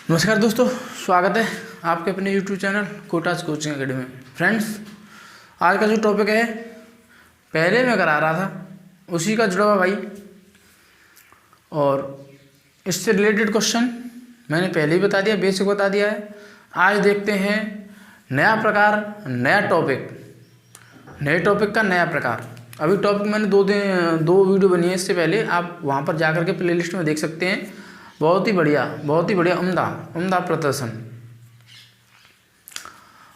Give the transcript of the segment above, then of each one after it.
नमस्कार दोस्तों, स्वागत है आपके अपने YouTube channel Kota's coaching academy में। फ्रेंड्स, आज का जो टॉपिक है पहले मैं करा रहा था उसी का जुड़ा हुआ भाई, और इससे रिलेटेड क्वेश्चन मैंने पहले ही बता दिया, बेसिक बता दिया है। आज देखते हैं नया प्रकार, नया टॉपिक, नए टॉपिक का नया प्रकार। अभी टॉपिक मैंने दो वीडियो बनी है इससे पहले, आप वहाँ पर जाकर के प्लेलिस्ट में देख सकते हैं। बहुत ही बढ़िया उम्दा प्रदर्शन।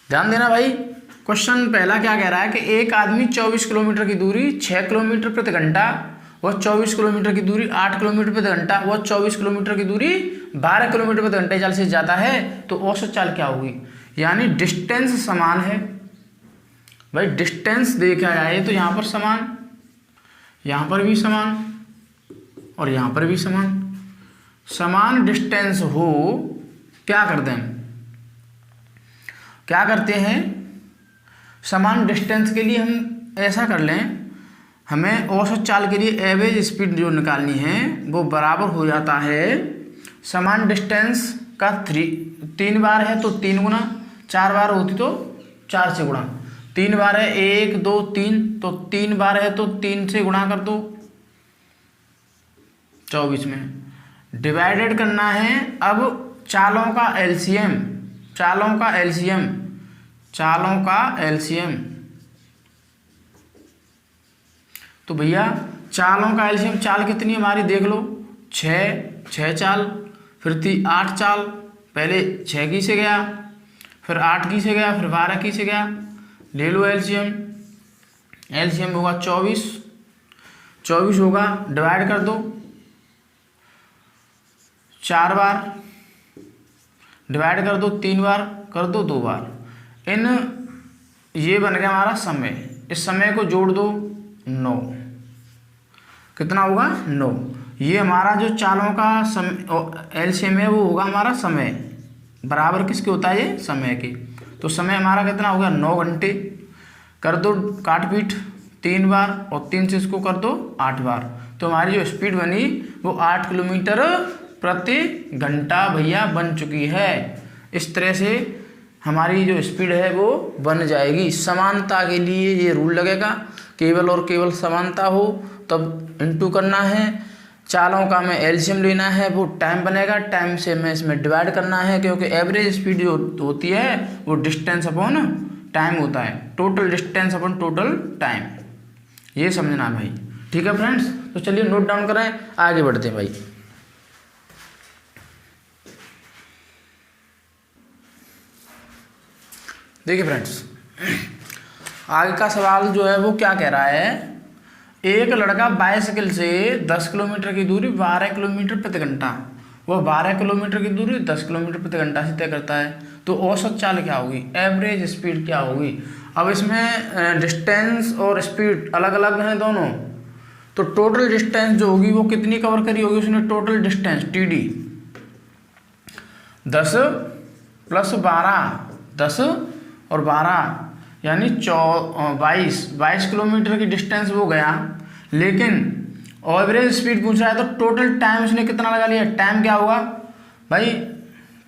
ध्यान देना भाई, क्वेश्चन पहला क्या कह रहा है कि एक आदमी 24 किलोमीटर की दूरी 6 किलोमीटर प्रति घंटा व 24 किलोमीटर की दूरी 8 किलोमीटर प्रति घंटा व 24 किलोमीटर की दूरी 12 किलोमीटर प्रति घंटा चाल से जाता है, तो औसत चाल क्या होगी। यानी डिस्टेंस समान है भाई। डिस्टेंस देखा जाए तो यहाँ पर समान, यहाँ पर भी समान और यहाँ पर भी समान। समान डिस्टेंस हो, क्या करते हैं, समान डिस्टेंस के लिए हम ऐसा कर लें, हमें औसत चाल के लिए एवरेज स्पीड जो निकालनी है वो बराबर हो जाता है समान डिस्टेंस का 3 बार है तो 3 गुना, 4 बार होती तो 4 से गुणा, 3 बार है 1 2 3 तो 3 बार है तो 3 से गुणा कर दो 24 में। डिवाइडेड करना है अब चालों का एलसीएम। तो भैया चालों का एलसीएम, चाल कितनी हमारी देख लो, 6 चाल, फिर 8 चाल। पहले 6 की से गया, फिर 8 की से गया, फिर 12 की से गया। ले लो एलसीएम होगा 24 होगा, डिवाइड कर दो 4 बार, डिवाइड कर दो 3 बार, कर दो 2 बार। ये बन गया हमारा समय। इस समय को जोड़ दो 9, कितना होगा 9। ये हमारा जो चालों का समय एलसीएम है वो होगा हमारा समय, बराबर किसके होता है ये, समय के। तो समय हमारा कितना होगा 9 घंटे। कर दो काट पीट 3 बार और 3 से इसको कर दो 8 बार। तो हमारी जो स्पीड बनी वो 8 किलोमीटर प्रति घंटा भैया बन चुकी है। इस तरह से हमारी जो स्पीड है वो बन जाएगी। समानता के लिए ये रूल लगेगा, केवल और केवल समानता हो तब इंटू करना है। चालों का हमें एलसीएम लेना है, वो टाइम बनेगा, टाइम से हमें इसमें डिवाइड करना है, क्योंकि एवरेज स्पीड जो होती है वो डिस्टेंस अपॉन टाइम होता है, total distance upon total time. ये समझना भाई, ठीक है फ्रेंड्स। तो चलिए नोट डाउन करें, आगे बढ़ते हैं भाई। देखिए फ्रेंड्स, आगे का सवाल जो है वो क्या कह रहा है, एक लड़का बाइसिकल से 10 किलोमीटर की दूरी 12 किलोमीटर प्रति घंटा, वह 12 किलोमीटर की दूरी 10 किलोमीटर प्रति घंटा से तय करता है, तो औसत चाल क्या होगी, एवरेज स्पीड क्या होगी। अब इसमें डिस्टेंस और स्पीड अलग अलग हैं दोनों, तो टोटल डिस्टेंस जो होगी वो कितनी कवर करी होगी उसने, टोटल डिस्टेंस TD 10 + 12, 10 और 12 यानी 22 किलोमीटर की डिस्टेंस वो गया। लेकिन एवरेज स्पीड पूछ रहा है तो टोटल टाइम उसने कितना लगा लिया। टाइम क्या होगा भाई,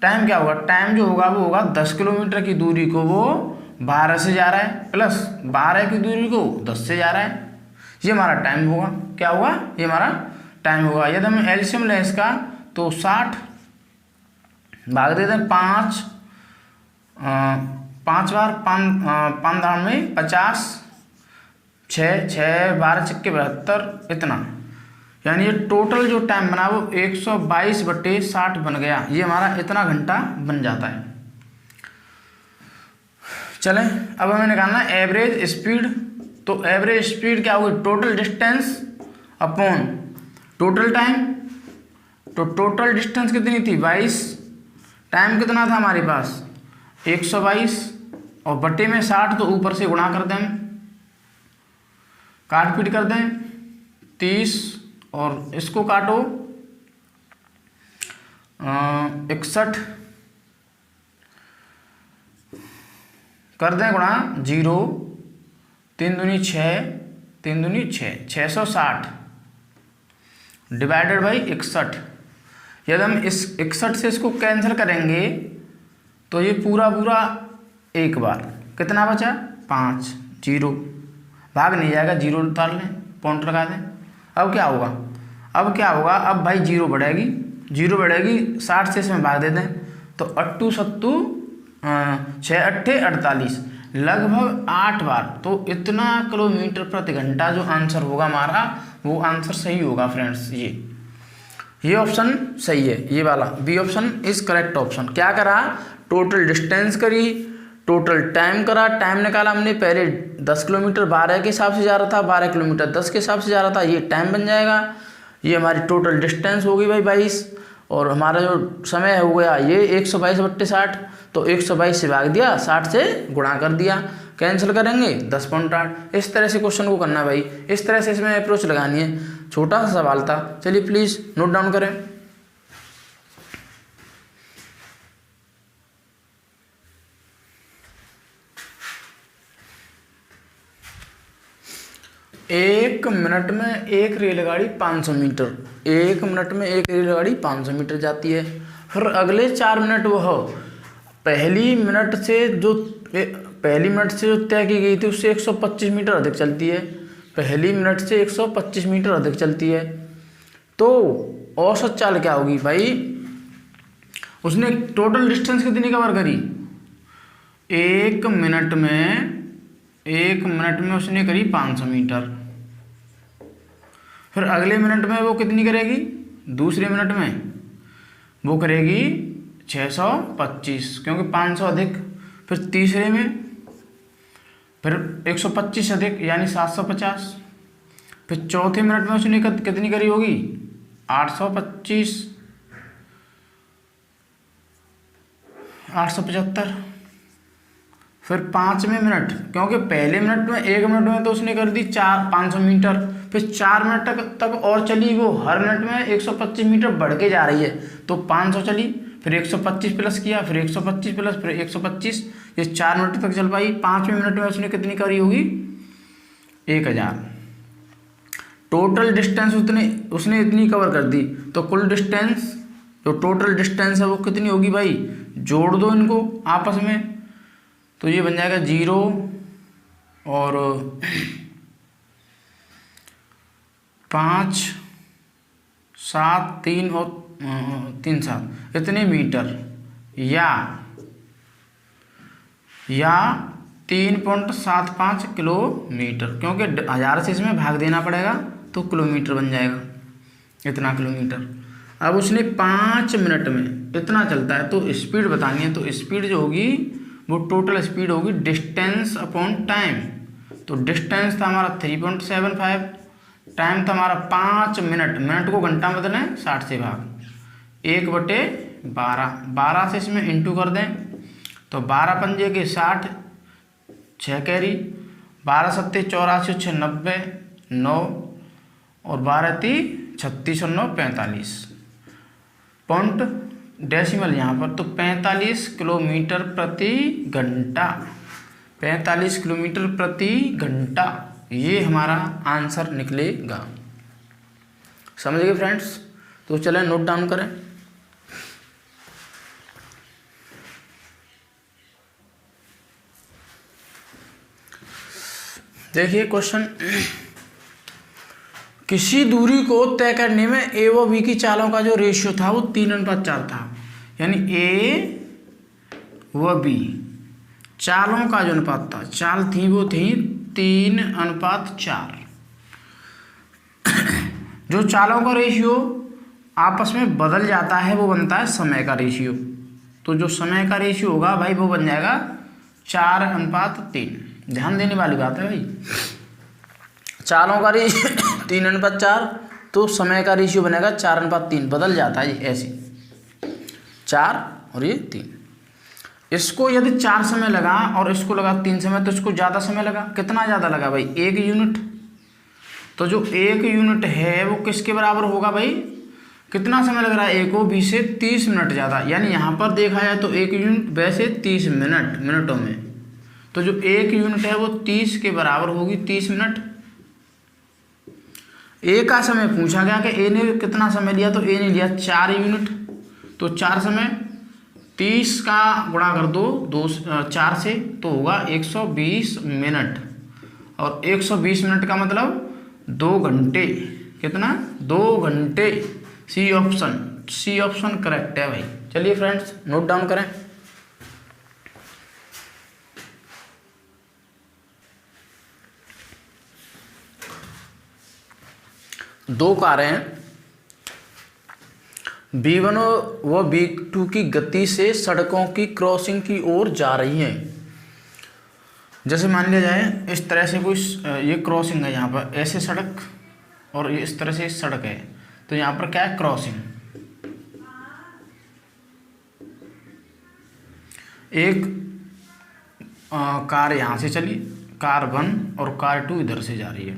टाइम क्या होगा, टाइम जो होगा वो होगा 10 किलोमीटर की दूरी को वो 12 से जा रहा है प्लस 12 की दूरी को 10 से जा रहा है। ये हमारा टाइम होगा, क्या होगा, ये हमारा टाइम होगा। यदि हम एलसीएम लें इसका तो 60 भाग देते हैं 5 बार, 5 दाम में 50, 6 12 चक्के 72, इतना। यानी ये टोटल जो टाइम बना वो 122/60 बन गया। ये हमारा इतना घंटा बन जाता है। चलें, अब हमें निकालना है एवरेज स्पीड। तो एवरेज स्पीड क्या होगी, total distance upon total time. तो टोटल डिस्टेंस कितनी थी 22, टाइम कितना था हमारे पास 122 और बटे में 60, तो ऊपर से गुणा कर दें, काट पीट कर दें 30 और इसको काटो 61 कर दें गुणा 0, 3 दूनी 6, 3 दूनी 6, 660 डिवाइडेड बाई 61। यदि हम इस 61 से इसको कैंसिल करेंगे तो ये पूरा पूरा एक बार कितना बचा 5, 0 भाग नहीं जाएगा, 0 उतार लें, पॉइंट लगा दें। अब क्या होगा, अब भाई 0 बढ़ेगी, 60 से इसमें भाग दे दें तो 8 सत्तू 6 अट्ठे 48, लगभग 8 बार। तो इतना किलोमीटर प्रति घंटा जो आंसर होगा हमारा वो आंसर सही होगा फ्रेंड्स। ये ऑप्शन सही है, ये वाला B option is correct option. क्या करा, टोटल डिस्टेंस करी, टोटल टाइम करा, टाइम निकाला हमने। पहले 10 किलोमीटर 12 के हिसाब से जा रहा था, 12 किलोमीटर 10 के हिसाब से जा रहा था, ये टाइम बन जाएगा। ये हमारी टोटल डिस्टेंस होगी भाई 22, और हमारा जो समय हो गया ये 122/60, तो 122 से भाग दिया, 60 से गुणा कर दिया, कैंसिल करेंगे 10.8। इस तरह से क्वेश्चन को करना भाई, इस तरह से इसमें अप्रोच लगानी है। छोटा सा सवाल था, चलिए प्लीज़ नोट डाउन करें। एक मिनट में एक रेलगाड़ी 500 मीटर, 1 मिनट में एक रेलगाड़ी 500 मीटर जाती है। फिर अगले 4 मिनट वह पहली मिनट से जो तय की गई थी उससे 125 मीटर अधिक चलती है, पहली मिनट से 125 मीटर अधिक चलती है। तो औसत चाल क्या होगी भाई, उसने टोटल डिस्टेंस कितनी कवर करी, 1 मिनट में उसने करी 500 मीटर। फिर अगले मिनट में वो कितनी करेगी, दूसरे मिनट में वो करेगी 625, क्योंकि 500 अधिक। फिर तीसरे में फिर 125 अधिक यानी 750। फिर चौथे मिनट में उसने कितनी करी होगी 825, 875। फिर 5वें मिनट, क्योंकि पहले मिनट में 1 मिनट में तो उसने कर दी 500 मीटर, फिर 4 मिनट तक और चली वो, हर मिनट में 125 मीटर बढ़ के जा रही है, तो 500 चली, फिर 125 प्लस किया, फिर 125 प्लस, फिर 125, ये 4 मिनट तक चल पाई। 5वें मिनट में उसने कितनी करी होगी 1000। टोटल डिस्टेंस उसने इतनी कवर कर दी, तो कुल डिस्टेंस जो टोटल डिस्टेंस है वो कितनी होगी भाई, जोड़ दो इनको आपस में, तो ये बन जाएगा 0 और 5, 7, 3 और 3, 7 इतने मीटर, या 3.75 किलोमीटर, क्योंकि 1000 से इसमें भाग देना पड़ेगा तो किलोमीटर बन जाएगा, इतना किलोमीटर। अब उसने 5 मिनट में इतना चलता है, तो स्पीड बतानी है, तो स्पीड जो होगी वो टोटल स्पीड होगी डिस्टेंस अपॉन टाइम। तो डिस्टेंस था हमारा 3.75, टाइम था हमारा 5 मिनट, मिनट को घंटा में बदलें 60 से भाग 1/12, 12 से इसमें इंटू कर दें तो 12 पंजे के 60, 6 कैरी, 12 सत्ते 84, 6 90, 9 और 12 ती 36 और 9 45, पॉइंट डेसिमल यहाँ पर, तो 45 किलोमीटर प्रति घंटा, 45 किलोमीटर प्रति घंटा, ये हमारा आंसर निकलेगा। समझ गए फ्रेंड्स, तो चलें नोट डाउन करें। देखिए क्वेश्चन, किसी दूरी को तय करने में ए व बी की चालों का जो रेशियो था वो 3:4 था, यानी ए व बी चालों का जो अनुपात था, चाल थी वो थी 3:4। जो चालों का रेशियो आपस में बदल जाता है वो बनता है समय का रेशियो। तो जो समय का रेशियो होगा भाई वो बन जाएगा 4:3। ध्यान देने वाली बात है भाई, चालों का रेशियो 3:4, तो समय का रेशियो बनेगा 4:3, बदल जाता है ऐसे 4 और ये 3। इसको यदि 4 समय लगा और इसको लगा 3 समय, तो इसको ज़्यादा समय लगा। कितना ज़्यादा लगा भाई, 1 यूनिट। तो जो 1 यूनिट है वो किसके बराबर होगा भाई, कितना समय लग रहा है ए को, बी से 30 मिनट ज़्यादा, यानी यहाँ पर देखा जाए तो 1 यूनिट वैसे 30 मिनटों में, तो जो 1 यूनिट है वो 30 के बराबर होगी 30 मिनट। ए का समय पूछा गया कि ए ने कितना समय लिया, तो ए ने लिया 4 यूनिट, तो 4 समय 30 का गुणा कर दो 4 से, तो होगा 120 मिनट, और 120 मिनट का मतलब 2 घंटे। कितना? 2 घंटे। सी ऑप्शन करेक्ट है भाई। चलिए फ्रेंड्स नोट डाउन करें। 2 कारें B1 व B2 की गति से सड़कों की क्रॉसिंग की ओर जा रही हैं। जैसे मान लिया जाए इस तरह से कोई ये क्रॉसिंग है, यहाँ पर ऐसे सड़क और ये इस तरह से सड़क है, तो यहाँ पर क्या है? क्रॉसिंग। एक कार यहाँ से चली, कार 1 और कार 2 इधर से जा रही है।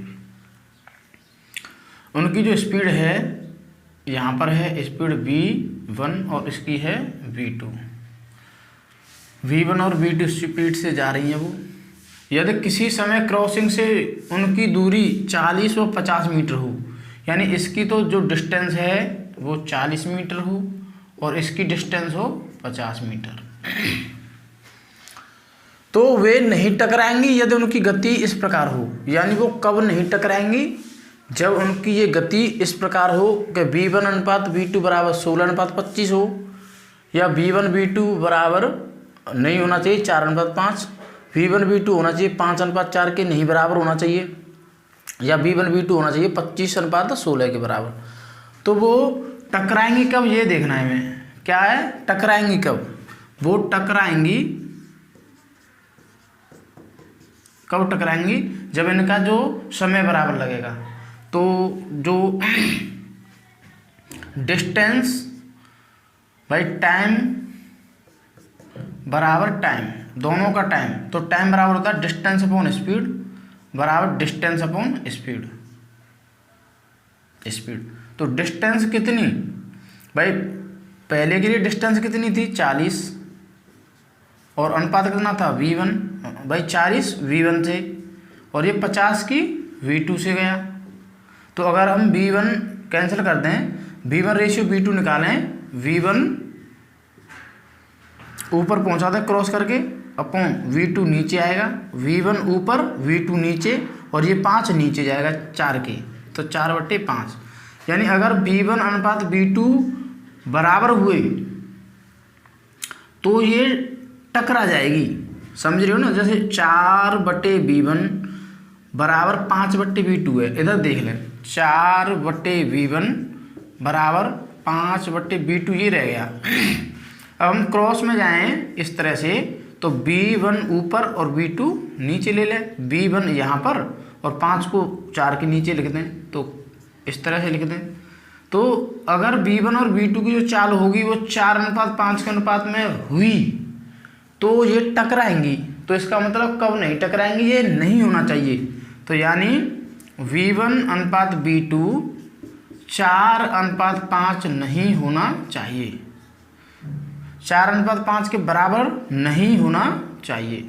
उनकी जो स्पीड है यहाँ पर है स्पीड V1 और इसकी है V2। V1 और V2 स्पीड से जा रही है वो। यदि किसी समय क्रॉसिंग से उनकी दूरी 40 व 50 मीटर हो, यानी इसकी तो जो डिस्टेंस है वो 40 मीटर हो और इसकी डिस्टेंस हो 50 मीटर, तो वे नहीं टकराएंगी यदि उनकी गति इस प्रकार हो। यानी वो कब नहीं टकराएंगी? जब उनकी ये गति इस प्रकार हो कि V1 अनुपात V2 बराबर 16:25 हो, या V1 V2 बराबर नहीं होना चाहिए 4:5, V1 V2 होना चाहिए 5:4 के नहीं बराबर होना चाहिए, या V1 V2 होना चाहिए 25:16 के बराबर। तो वो टकराएंगी कब, ये देखना है हमें। क्या है? टकराएंगी कब? वो टकराएंगी कब? टकराएंगी जब इनका जो समय बराबर लगेगा। तो जो डिस्टेंस बाई टाइम बराबर टाइम, दोनों का टाइम, तो टाइम बराबर होता है डिस्टेंस अपॉन स्पीड बराबर डिस्टेंस अपॉन स्पीड। तो डिस्टेंस कितनी भाई? पहले के लिए डिस्टेंस कितनी थी? 40, और अनुपात कितना था? V1 भाई 40 V1 से, और ये 50 की V2 से गया। तो अगर हम V1 कैंसिल कर दें, V1 रेशियो V2 निकालें, V1 ऊपर पहुंचा दें क्रॉस करके, अपॉन V2 नीचे आएगा, V1 ऊपर V2 नीचे, और ये 5 नीचे जाएगा 4 के, तो 4/5। यानी अगर V1 अनुपात V2 बराबर हुए तो ये टकरा जाएगी। समझ रहे हो ना? जैसे 4/V1 बराबर 5/V2 है, इधर देख लें 4/V1 बराबर 5/V2 ये रह गया। अब हम क्रॉस में जाएं इस तरह से, तो B1 ऊपर और V2 नीचे ले लें, B1 यहाँ पर और 5 को 4 के नीचे लिख दें, तो इस तरह से लिख दें। तो अगर B1 और B2 की जो चाल होगी वो 4:5 के अनुपात में हुई तो ये टकराएंगी। तो इसका मतलब कब नहीं टकराएंगी? ये नहीं होना चाहिए। तो यानी V1 अनुपात V2 4:5 नहीं होना चाहिए, 4:5 के बराबर नहीं होना चाहिए,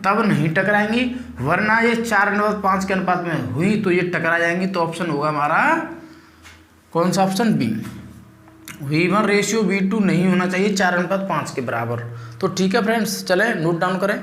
तब नहीं टकराएंगी। वरना ये 4:5 के अनुपात में हुई तो ये टकरा जाएंगी। तो ऑप्शन होगा हमारा कौन सा? Option B. V1 ratio V2 नहीं होना चाहिए 4:5 के बराबर। तो ठीक है फ्रेंड्स, चलें नोट डाउन करें।